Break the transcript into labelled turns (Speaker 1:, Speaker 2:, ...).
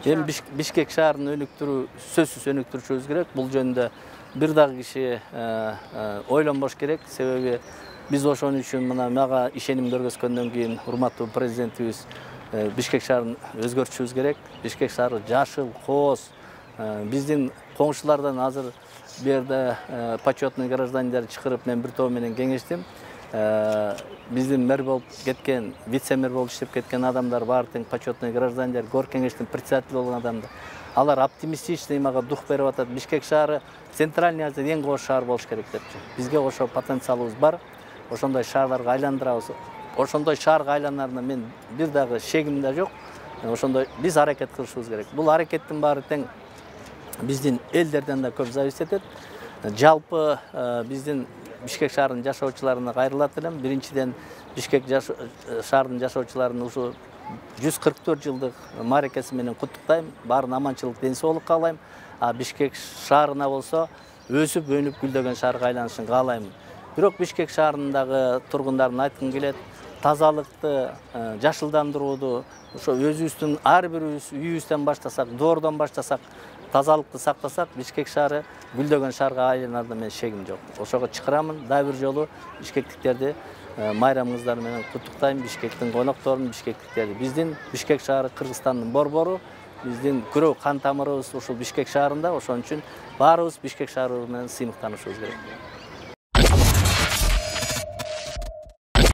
Speaker 1: Эми Бишкек шаарын өнүктүрүү сөзсүз өнүктүрүшүбүз керек. Бул жөнүндө бир дагы киши ойлонбош керек. Себеби биз ошон үчүн мага ишеним көргөзгөндөн кийин урматтуу президентибиз Бишкек шаарын өзгөртүшүбүз керек. Бишкек шаары жашыл, кооз. Биздин коңшулардан азыр бу жерде почетный граждандар чакырып мен бир топ менен кеңештим. Биздин мэр болуп кеткен, вице-мэр болуп иштеп кеткен адамдар баары тең почетный граждандар, гор кеңештин председатель болгон адамдар. Алар оптимистичный мага дух берип атат. Бишкек шаары Центральный Азияда эң кооз шаар болуш керек депчи. Бизге ошо потенциалыбыз бар. Ошондой шаарларга айландырабыз. Ошондой шаарга айланарына мен бир дагы шегим да жок. Ошондой биз аракет кылышыбыз керек. Бул аракеттин баары тең биздин элдерден да көп зависит этет. Жалпы биздин Бишкек шаарынын жашоочуларына кайрылат элем. Биринчиден Бишкек шаарынын жашоочуларын ушу 144 жылдык мааракеси менен куттуктайм. Баарын аманчылык, ден соолук каалайм. Бишкек шаарына болсо өсүп, өнүп, гүлдөгөн шаарга айланышын каалайм. Бирок Бишкек шаарындагы тургундарын айткым келет. Тазалыкты, жашылдандырууду, ошо өзүбүздүн ар бирибиз үйүбүздөн баштасак, доордон баштасак, тазалыкты сактасак, Бишкек шаары гүлдөгөн шаарга айланарына мен шегим жок. Ошого чакырамын. Дагы бир жолу бишкектиктерди майрамыңыздар менен куттуктайм. Бишкектин конокторун, бишкектиктерди. Биздин Бишкек шаары Кыргызстандын борбору, биздин күрөө кан тамырыбыз ушул Бишкек шаарында. Ошон үчүн баарыбыз Бишкек шаары менен сыймыктанышыбыз керек.